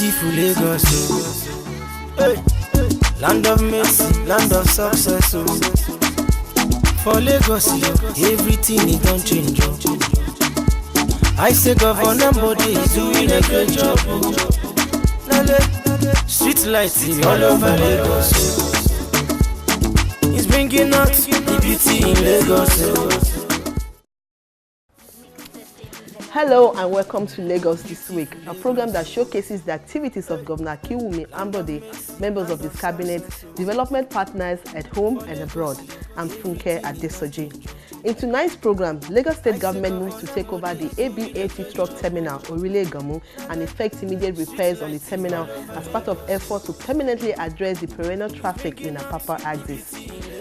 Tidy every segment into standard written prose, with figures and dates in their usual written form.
Beautiful Lagos, oh. Hey. Land of mercy, land of success, oh. For Lagos, everything is done change, oh. I say Governor Body is doing a great job, oh. Street lights all over Lagos, oh. He's bringing out the beauty in Lagos, oh. Hello and welcome to Lagos This Week, a program that showcases the activities of Governor Akinwumi Ambode, members of his cabinet, development partners at home and abroad. I'm Funke Adesoji. In tonight's program, Lagos State Government moves to take over the AB80 truck terminal, Orile Gamu, and effect immediate repairs on the terminal as part of effort to permanently address the perennial traffic in Apapa axis.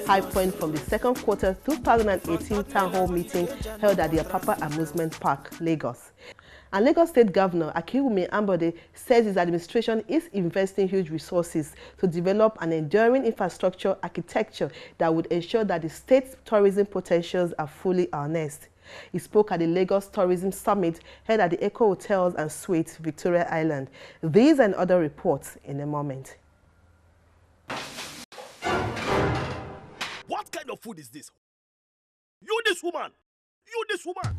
High point from the second quarter 2018 town hall meeting held at the Apapa Amusement Park, Lagos. And Lagos State Governor Akinwumi Ambode says his administration is investing huge resources to develop an enduring infrastructure architecture that would ensure that the state's tourism potentials are fully harnessed. He spoke at the Lagos Tourism Summit held at the Eco Hotels and Suites, Victoria Island. These and other reports in a moment. What kind of food is this? You this woman! You this woman!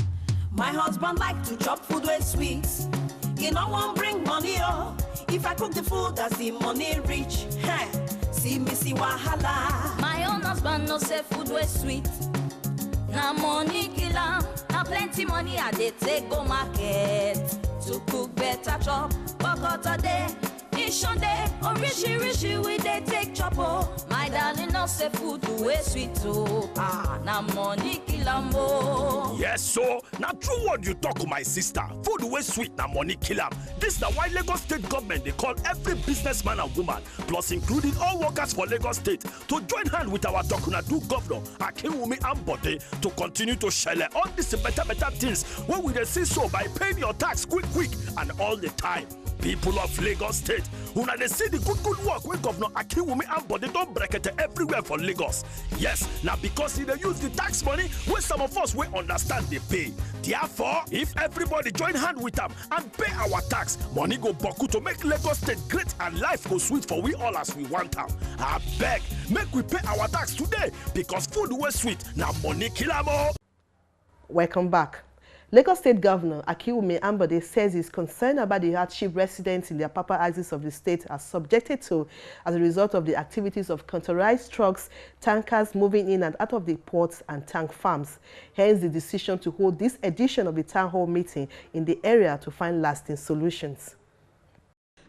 My husband like to chop food with sweets. He no one bring money, oh. If I cook the food, that's the money reach. Hey, see me see wahala. My own husband no say food with sweet. Now money kill am. Now plenty money I dey take go market to cook better chop. But today, Ishonde, or rishi we dey take chop, oh. My darling no say food with sweet, oh. Now money kill am, oh. Yes, so now true what you talk to my sister. Food way sweet, now money kill am. This is why Lagos State government they call every businessman and woman, plus including all workers for Lagos State, to join hand with our Tokunadu governor Akinwumi Ambode to continue to share all these better things when we dey see so by paying your tax quick and all the time. People of Lagos State, una dey see the good work when Governor Akinwumi Ambode don bracket everywhere for Lagos. Yes, now because he dey use the tax money wey some of us wey understand dey pay. Therefore, if everybody join hand with am and pay our tax, money go boku to make Lagos State great and life go sweet for we all as we want am. Abeg, make we pay our tax today because food wey sweet na money kill am o. Welcome back. Lagos State Governor Akinwumi Ambode says he's concerned about the hardship residents in the Apapa axis of the state are subjected to as a result of the activities of counterized trucks, tankers moving in and out of the ports and tank farms. Hence the decision to hold this edition of the town hall meeting in the area to find lasting solutions.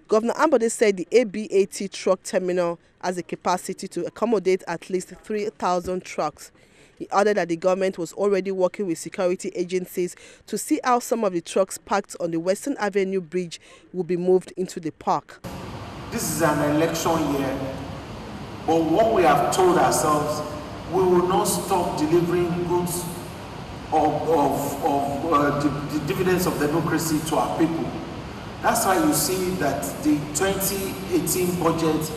Governor Ambode said the AB80 truck terminal has a capacity to accommodate at least 3,000 trucks. He added that the government was already working with security agencies to see how some of the trucks parked on the Western Avenue Bridge will be moved into the park. This is an election year, but what we have told ourselves, we will not stop delivering goods of the dividends of democracy to our people. That's why you see that the 2018 budget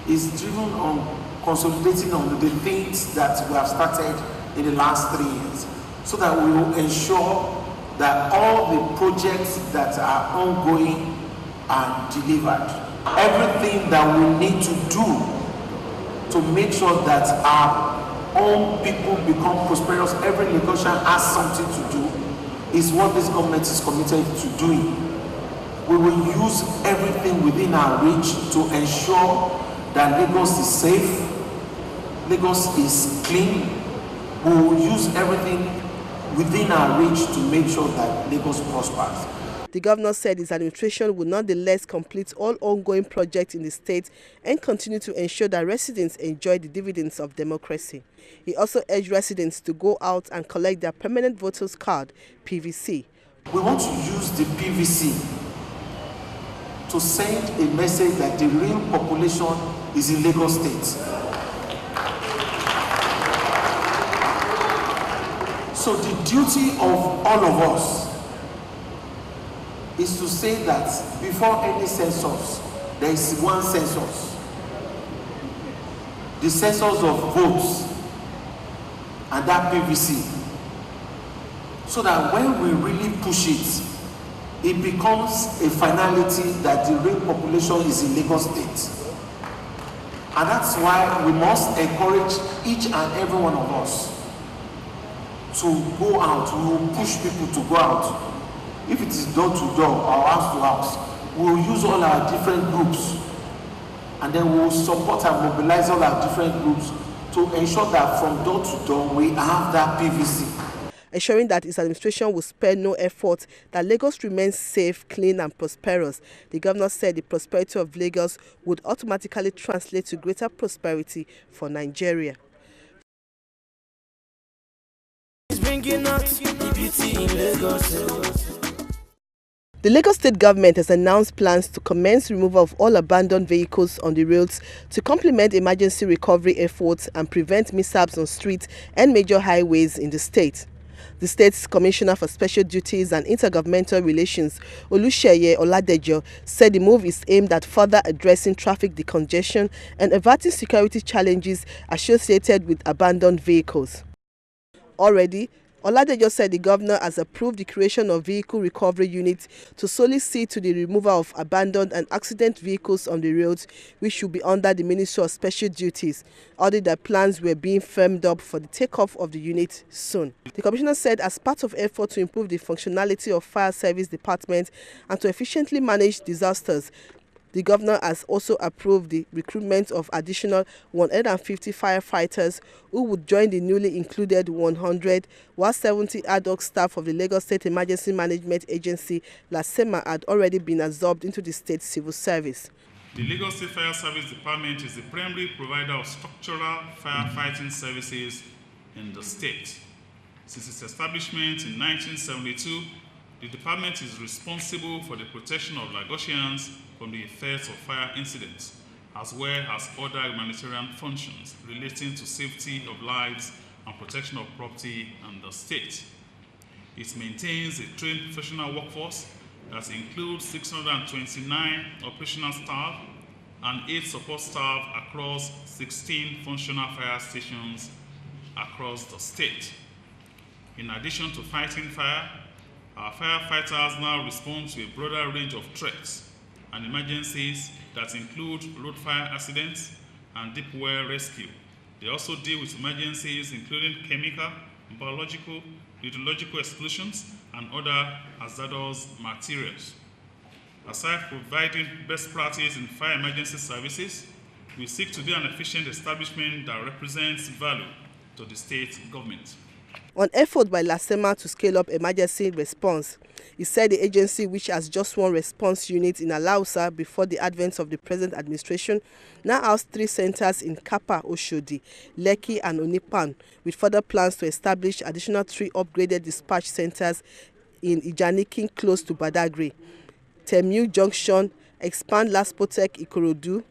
is driven on consolidating on the things that we have started in the last 3 years, so that we will ensure that all the projects that are ongoing are delivered. Everything that we need to do to make sure that our own people become prosperous, every Lagosian has something to do, is what this government is committed to doing. We will use everything within our reach to ensure that Lagos is safe, Lagos is clean. We will use everything within our reach to make sure that Lagos prospers. The governor said his administration will nonetheless complete all ongoing projects in the state and continue to ensure that residents enjoy the dividends of democracy. He also urged residents to go out and collect their permanent voters card, PVC. We want to use the PVC to send a message that the real population is in Lagos State. So the duty of all of us is to say that before any census, there is one census. The census of votes and that PVC. So that when we really push it, it becomes a finality that the rail population is in Lagos State. And that's why we must encourage each and every one of us to go out. We will push people to go out. If it is door to door or house to house, we will use all our different groups, and then we will support and mobilize all our different groups to ensure that from door to door we have that PVC. Ensuring that his administration will spare no effort that Lagos remains safe, clean and prosperous. The governor said the prosperity of Lagos would automatically translate to greater prosperity for Nigeria. Bringing out the beauty in Lagos. The Lagos State government has announced plans to commence removal of all abandoned vehicles on the roads to complement emergency recovery efforts and prevent mishaps on streets and major highways in the state. The state's Commissioner for Special Duties and Intergovernmental Relations, Oluseye Oladejo, said the move is aimed at further addressing traffic decongestion and averting security challenges associated with abandoned vehicles. Already, Oladejo said the governor has approved the creation of vehicle recovery units to solely see to the removal of abandoned and accident vehicles on the roads, which should be under the Ministry of Special Duties, although that plans were being firmed up for the takeoff of the unit soon. The commissioner said as part of effort to improve the functionality of fire service department and to efficiently manage disasters, the governor has also approved the recruitment of additional 150 firefighters who would join the newly included 100, while 70 ad hoc staff of the Lagos State Emergency Management Agency, LASEMA, had already been absorbed into the state civil service. The Lagos State Fire Service Department is the primary provider of structural firefighting services in the state. Since its establishment in 1972, the department is responsible for the protection of Lagosians from the effects of fire incidents, as well as other humanitarian functions relating to safety of lives and protection of property in the state. It maintains a trained professional workforce that includes 629 operational staff and 8 support staff across 16 functional fire stations across the state. In addition to fighting fire, our firefighters now respond to a broader range of threats and emergencies that include road fire accidents and deep well rescue. They also deal with emergencies including chemical, biological, radiological explosions, and other hazardous materials. Aside from providing best practice in fire emergency services, we seek to be an efficient establishment that represents value to the state government. On effort by LASEMA to scale up emergency response, he said the agency, which has just one response unit in Alausa before the advent of the present administration, now has 3 centers in Kapa, Oshodi, Lekki and Onipan, with further plans to establish additional 3 upgraded dispatch centers in Ijanikin close to Badagry, Temu Junction, expand Laspotech Ikorodu,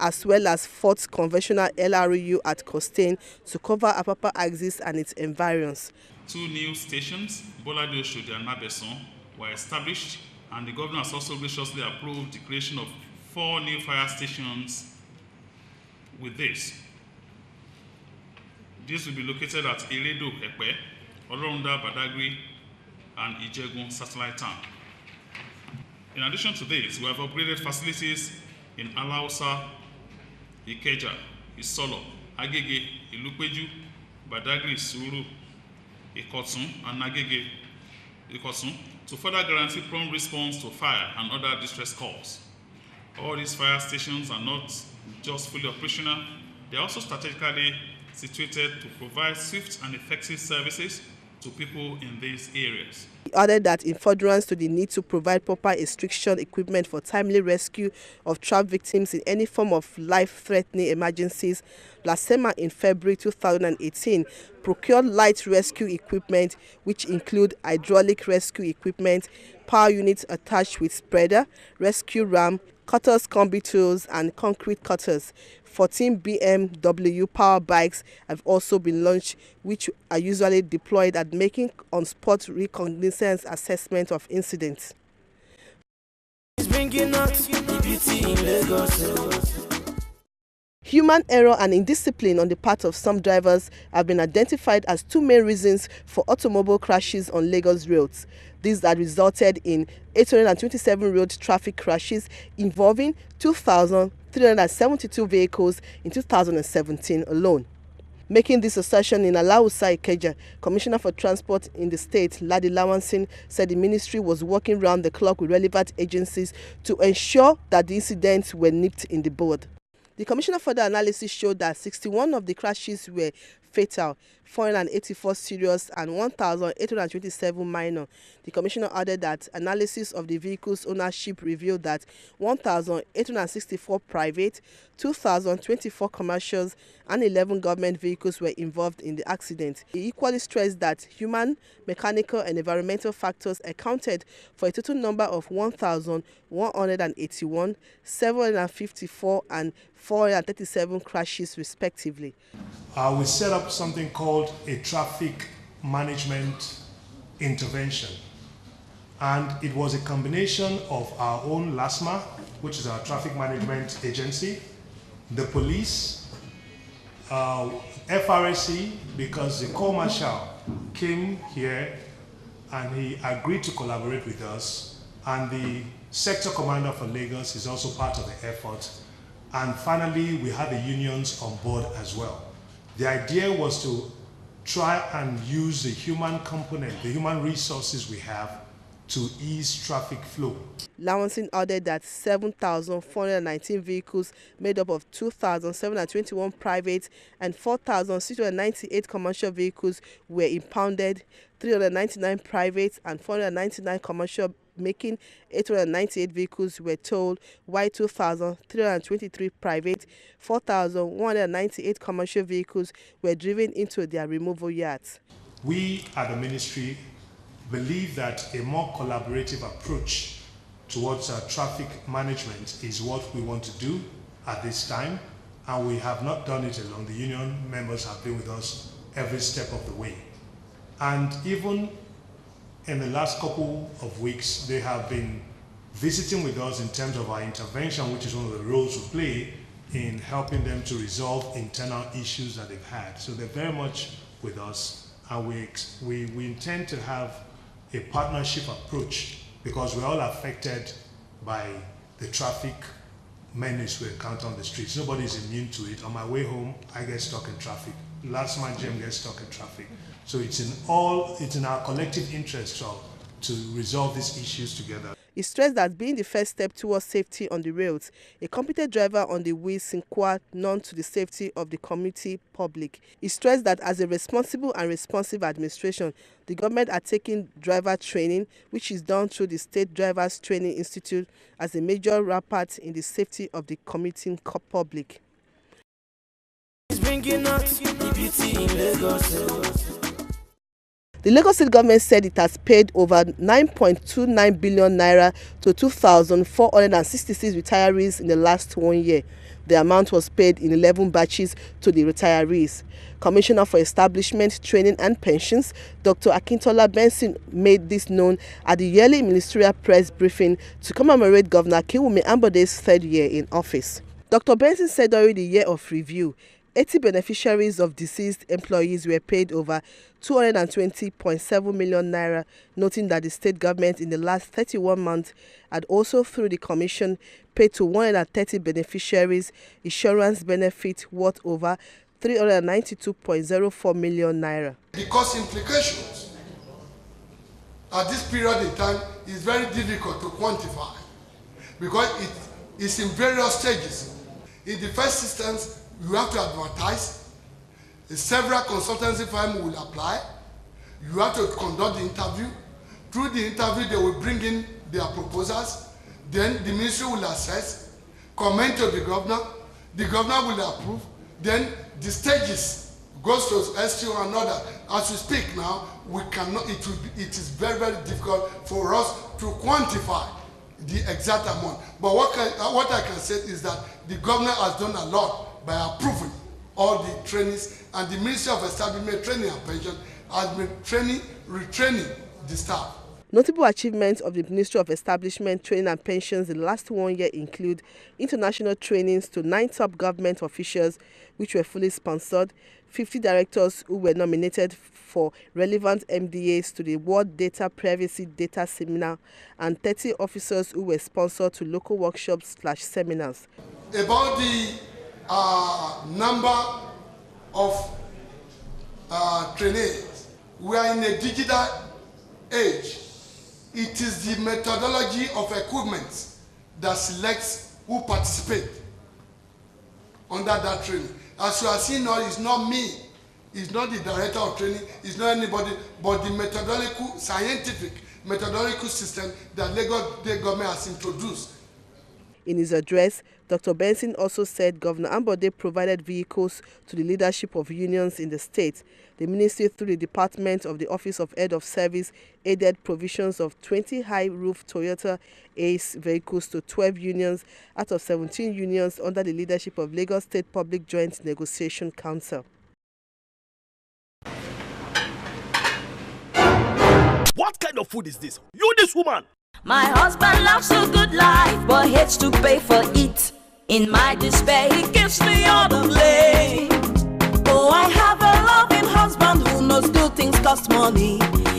as well as 4th conventional LRU at Costain to cover Apapa axis and its environs. 2 new stations, Bolade Oshodi and Nabeson, were established, and the governor has also graciously approved the creation of 4 new fire stations with this. These will be located at Iredo Epe, Olorunda Badagry, and Ijegun Satellite Town. In addition to this, we have upgraded facilities in Alausa, Ikeja, Isolo, Agege, Ilupeju, Badagry, Suru, Ikotun, and Agege, Ikotun, to further guarantee prompt response to fire and other distress calls. All these fire stations are not just fully operational, they are also strategically situated to provide swift and effective services to people in these areas. He added that in furtherance to the need to provide proper extraction equipment for timely rescue of trapped victims in any form of life-threatening emergencies, LASEMA in February 2018 procured light rescue equipment, which include hydraulic rescue equipment, power units attached with spreader, rescue ram, cutters, combi tools, and concrete cutters. 14 BMW power bikes have also been launched, which are usually deployed at making on-spot reconnaissance assessment of incidents. Bringing out the beauty in Lagos. Human error and indiscipline on the part of some drivers have been identified as two main reasons for automobile crashes on Lagos roads. These that resulted in 827 road traffic crashes involving 2,372 vehicles in 2017 alone. Making this assertion in Alausa Ikeja, Commissioner for Transport in the state, Ladi Lawansin, said the ministry was working round the clock with relevant agencies to ensure that the incidents were nipped in the bud. The Commissioner for the analysis showed that 61 of the crashes were fatal, 484 serious and 1,827 minor. The Commissioner added that analysis of the vehicle's ownership revealed that 1,864 private, 2,024 commercials and 11 government vehicles were involved in the accident. He equally stressed that human, mechanical and environmental factors accounted for a total number of 1,181, 754 and 437 crashes respectively. We set up something called a traffic management intervention, and it was a combination of our own LASMA, which is our traffic management agency, the police, FRSC, because the co-marshal came here and he agreed to collaborate with us, and the sector commander for Lagos is also part of the effort, and finally we had the unions on board as well. The idea was to try and use the human component, the human resources we have, to ease traffic flow. Lawansin added that 7,419 vehicles made up of 2,721 private and 4,698 commercial vehicles were impounded, 399 private and 499 commercial, making 898 vehicles were towed, while 2,323 private, 4,198 commercial vehicles were driven into their removal yards. We at the ministry believe that a more collaborative approach towards traffic management is what we want to do at this time, and we have not done it alone. The union members have been with us every step of the way. And even in the last couple of weeks, they have been visiting with us in terms of our intervention, which is one of the roles we play in helping them to resolve internal issues that they've had. So they're very much with us, and we intend to have a partnership approach because we're all affected by the traffic menace we encounter on the streets. Nobody's immune to it. On my way home, I get stuck in traffic. Last man, Jim, gets stuck in traffic. So it's in our collective interest to resolve these issues together. He stressed that being the first step towards safety on the rails, a competent driver on the wheels synquat none to the safety of the community public. He stressed that as a responsible and responsive administration, the government are taking driver training, which is done through the State Drivers Training Institute, as a major part in the safety of the commuting public. It's bringing out the beauty in Lagos. The Lagos State government said it has paid over 9.29 billion naira to 2,466 retirees in the last 1 year. The amount was paid in 11 batches to the retirees. Commissioner for Establishment, Training and Pensions, Dr. Akintola Benson, made this known at the yearly ministerial press briefing to commemorate Governor Akinwumi Ambode's third year in office. Dr. Benson said during the year of review, 80 beneficiaries of deceased employees were paid over 220.7 million naira, noting that the state government in the last 31 months had also, through the commission, paid to 130 beneficiaries insurance benefit worth over 392.04 million naira. The cost implications at this period in time is very difficult to quantify because it is in various stages. In the first instance, you have to advertise. Several consultancy firms will apply. You have to conduct the interview. Through the interview, they will bring in their proposals. Then the ministry will assess, comment to the governor. The governor will approve. Then the stages goes to STO and other. As we speak now, we cannot. It is very, very difficult for us to quantify the exact amount. But what I can say is that the governor has done a lot by approving all the trainings, and the Ministry of Establishment, Training and Pension has been retraining the staff. Notable achievements of the Ministry of Establishment, Training and Pensions in the last 1 year include international trainings to 9 top government officials, which were fully sponsored, 50 directors who were nominated for relevant MDAs to the World Data Privacy Data Seminar, and 30 officers who were sponsored to local workshops/seminars. About the number of trainees, we are in a digital age. It is the methodology of equipment that selects who participate under that training. As you are seeing now, it's not me, it's not the director of training, it's not anybody, but the methodological, scientific methodological system that Lagos State government has introduced. In his address, Dr. Benson also said Governor Ambode provided vehicles to the leadership of unions in the state. The ministry, through the Department of the Office of Head of Service, aided provisions of 20 high-roof Toyota Ace vehicles to 12 unions out of 17 unions under the leadership of Lagos State Public Joint Negotiation Council. What kind of food is this? You, this woman! My husband loves a good life, but hates to pay for it. In my despair, he gives me all the blame. Oh, I have a loving husband who knows good things cost money.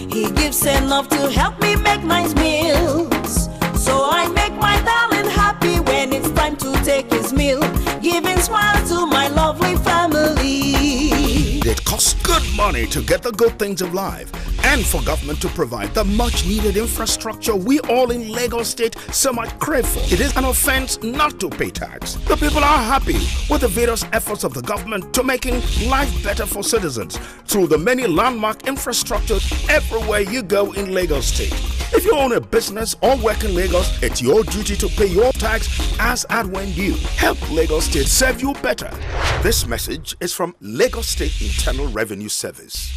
He gives enough to help me make nice meals. So I make my darling happy when it's time to take his meal, giving smiles to my lovely family. It costs good money to get the good things of life, and for government to provide the much needed infrastructure we all in Lagos State so much crave for. It is an offense not to pay tax. The people are happy with the various efforts of the government to making life better for citizens through the many landmark infrastructure everywhere you go in Lagos State. If you own a business or work in Lagos, it's your duty to pay your tax as and when due. Help Lagos State serve you better. This message is from Lagos State Internal Revenue Service.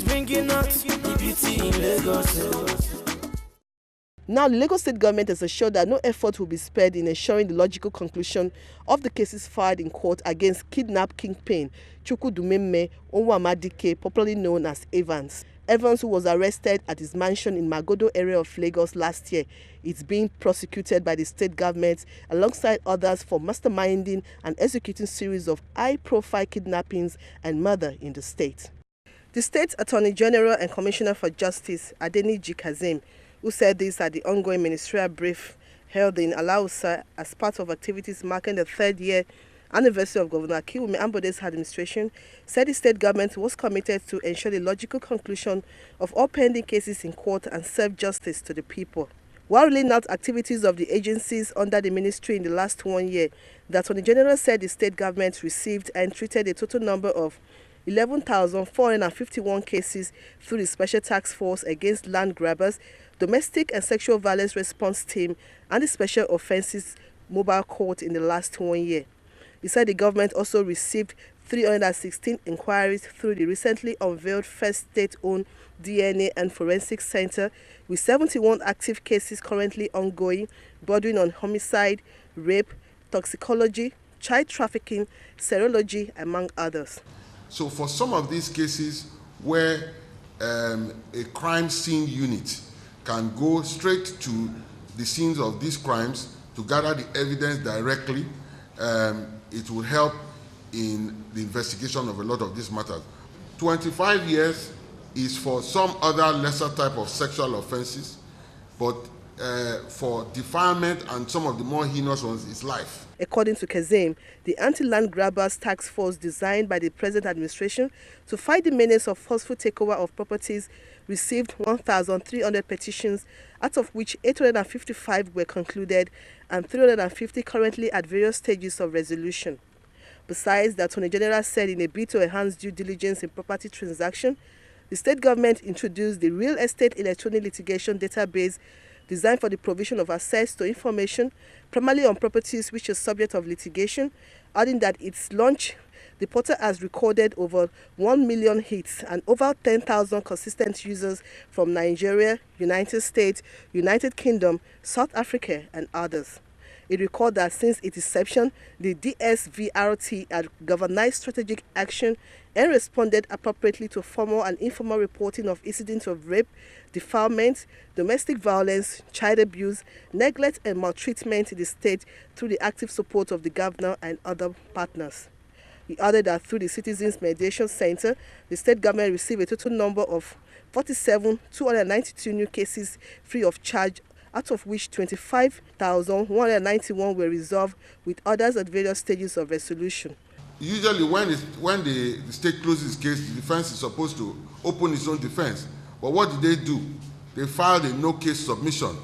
Bringing out the beauty in Lagos. Now, the Lagos State government has assured that no effort will be spared in ensuring the logical conclusion of the cases filed in court against kidnapped kingpin Chukwudumeme Onwamadike, popularly known as Evans. Evans, who was arrested at his mansion in Magodo area of Lagos last year, is being prosecuted by the state government alongside others for masterminding and executing series of high-profile kidnappings and murder in the state. The State Attorney General and Commissioner for Justice, Adeniji Kazeem, who said this at the ongoing ministerial brief held in Alausa as part of activities marking the 3rd year anniversary of Governor Kiwumi Ambode's administration, said the state government was committed to ensure the logical conclusion of all pending cases in court and serve justice to the people. While laying out activities of the agencies under the ministry in the last 1 year, the Attorney General said the state government received and treated a total number of 11,451 cases through the Special Task Force Against Land Grabbers, Domestic and Sexual Violence Response Team, and the Special Offences Mobile Court in the last 1 year. He said the government also received 316 inquiries through the recently unveiled first state-owned DNA and Forensic Center, with 71 active cases currently ongoing, bordering on homicide, rape, toxicology, child trafficking, serology, among others. So for some of these cases where a crime scene unit can go straight to the scenes of these crimes to gather the evidence directly, it will help in the investigation of a lot of these matters. 25 years is for some other lesser type of sexual offenses, but for defilement and some of the more heinous ones is life. According to Kazeem, the Anti-Land Grabbers Task Force designed by the present administration to fight the menace of forceful takeover of properties received 1,300 petitions, out of which 855 were concluded and 350 currently at various stages of resolution. Besides, the Attorney General said in a bid to enhance due diligence in property transaction, the state government introduced the Real Estate Electronic Litigation Database designed for the provision of access to information, primarily on properties which are subject of litigation, adding that its launch, the portal has recorded over 1 million hits and over 10,000 consistent users from Nigeria, United States, United Kingdom, South Africa, and others. It recorded that since its inception, the DSVRT had galvanized strategic action and responded appropriately to formal and informal reporting of incidents of rape, defilement, domestic violence, child abuse, neglect and maltreatment in the state through the active support of the governor and other partners. He added that through the Citizens Mediation Center, the state government received a total number of 47,292 new cases free of charge, out of which 25,191 were resolved, with others at various stages of resolution. Usually when the state closes its case, the defense is supposed to open its own defense. But what did they do? They filed a no-case submission,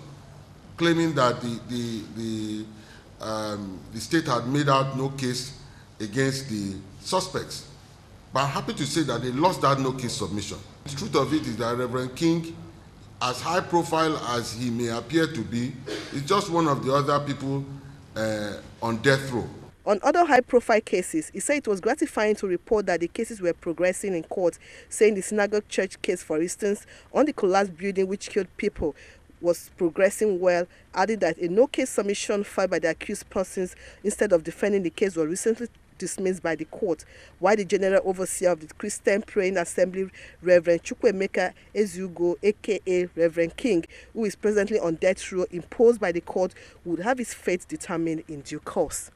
claiming that the state had made out no case against the suspects. But I'm happy to say that they lost that no-case submission. The truth of it is that Reverend King, as high profile as he may appear to be, is just one of the other people on death row. On other high-profile cases, he said it was gratifying to report that the cases were progressing in court, saying the Synagogue Church case, for instance, on the collapsed building which killed people, was progressing well, adding that a no-case submission filed by the accused persons instead of defending the case was recently dismissed by the court, while the General Overseer of the Christian Praying Assembly, Reverend Chukwuemeka Ezugo, aka Reverend King, who is presently on death row imposed by the court, would have his fate determined in due course.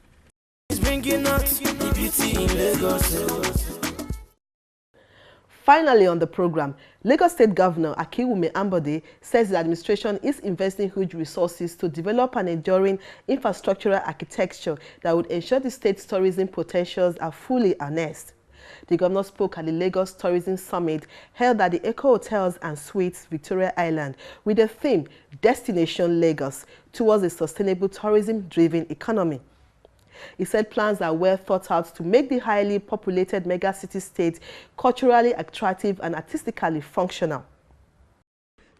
Finally on the program, Lagos State Governor Akinwumi Ambode says the administration is investing huge resources to develop an enduring infrastructural architecture that would ensure the state's tourism potentials are fully harnessed. The governor spoke at the Lagos Tourism Summit held at the Eco Hotels and Suites, Victoria Island, with the theme Destination Lagos towards a sustainable tourism-driven economy. He said plans are well thought out to make the highly populated megacity state culturally attractive and artistically functional.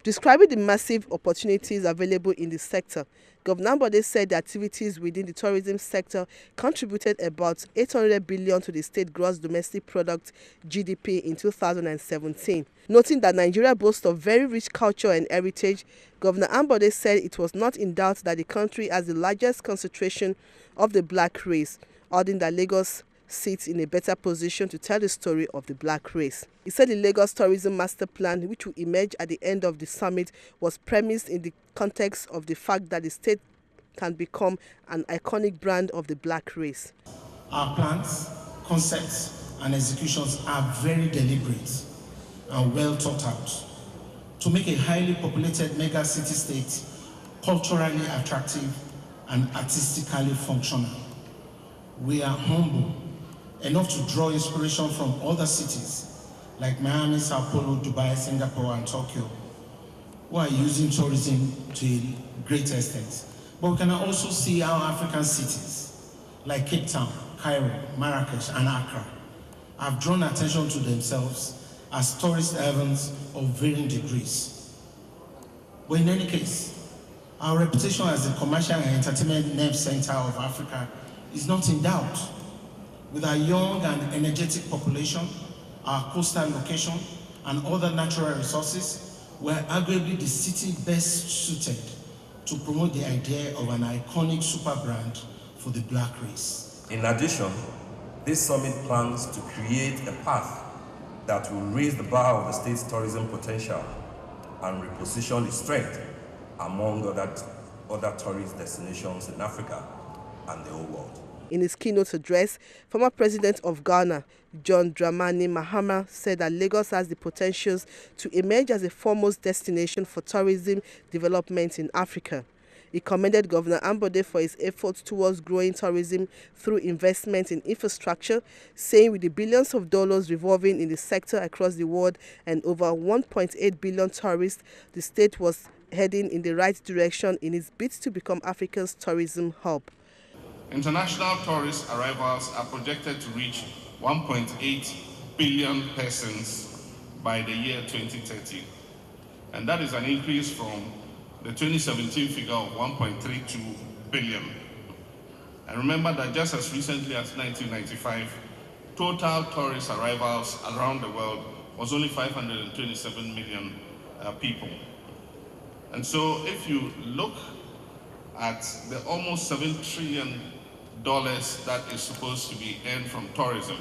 Describing the massive opportunities available in the sector, Governor Ambode said the activities within the tourism sector contributed about 800 billion to the state gross domestic product (GDP) in 2017. Noting that Nigeria boasts of very rich culture and heritage, Governor Ambode said it was not in doubt that the country has the largest concentration of the black race, adding that Lagos sits in a better position to tell the story of the black race. He said the Lagos Tourism Master Plan, which will emerge at the end of the summit, was premised in the context of the fact that the state can become an iconic brand of the black race. Our plans, concepts, and executions are very deliberate and well thought out to make a highly populated mega city state culturally attractive and artistically functional. We are humble enough to draw inspiration from other cities like Miami, Sao Paulo, Dubai, Singapore, and Tokyo, who are using tourism to a great extent. But we can also see our African cities like Cape Town, Cairo, Marrakesh, and Accra have drawn attention to themselves as tourist havens of varying degrees. But in any case, our reputation as a commercial and entertainment nerve center of Africa is not in doubt. With our young and energetic population, our coastal location, and other natural resources, we're arguably the city best suited to promote the idea of an iconic super brand for the black race. In addition, this summit plans to create a path that will raise the bar of the state's tourism potential and reposition its strength among other tourist destinations in Africa and the whole world. In his keynote address, former President of Ghana, John Dramani Mahama, said that Lagos has the potentials to emerge as a foremost destination for tourism development in Africa. He commended Governor Ambode for his efforts towards growing tourism through investment in infrastructure, saying with the billions of dollars revolving in the sector across the world and over 1.8 billion tourists, the state was heading in the right direction in its bid to become Africa's tourism hub. International tourist arrivals are projected to reach 1.8 billion persons by the year 2030. And that is an increase from the 2017 figure of 1.32 billion. And remember that just as recently as 1995, total tourist arrivals around the world was only 527 million people. And so if you look at the almost $7 trillion that is supposed to be earned from tourism,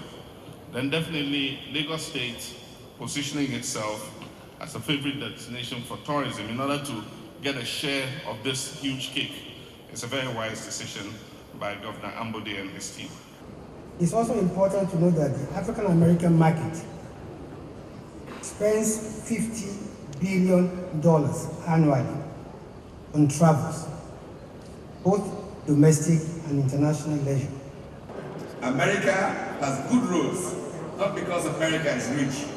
then definitely Lagos State positioning itself as a favorite destination for tourism in order to get a share of this huge cake is a very wise decision by Governor Ambode and his team. It's also important to note that the African American market spends $50 billion annually on travels, both domestic and international leisure. America has good roads, not because America is rich,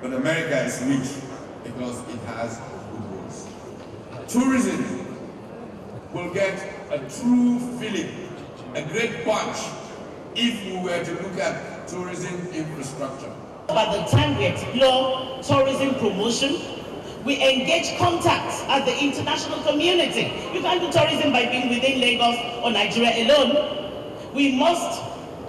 but America is rich because it has good roads. Tourism will get a true feeling, a great punch, if we were to look at tourism infrastructure. By the time we explore tourism promotion, we engage contacts at the international community. You can't do tourism by being within Lagos or Nigeria alone. We must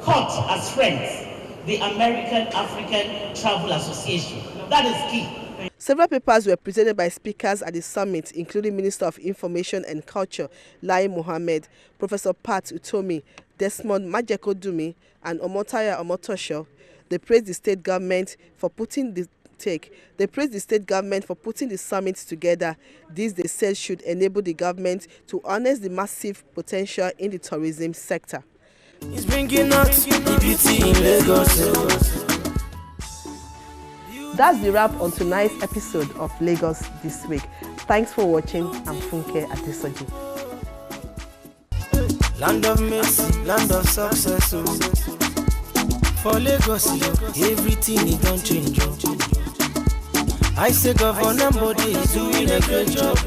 cut as friends the American African Travel Association. That is key. Several papers were presented by speakers at the summit, including Minister of Information and Culture, Lai Mohammed, Professor Pat Utomi, Desmond Majekodumi, and Omotaya Omotosho. They praised the state government for putting the summit together. This, they said, should enable the government to harness the massive potential in the tourism sector. It's bringing out the beauty in Lagos. That's the wrap on tonight's episode of Lagos This Week. Thanks for watching. I'm Funke Adesoji. Land of mercy, land of success. For Lagos, everything is done change. I say Governor Ambode is doing a great job.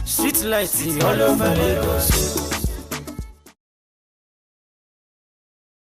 Street lights all over Lagos.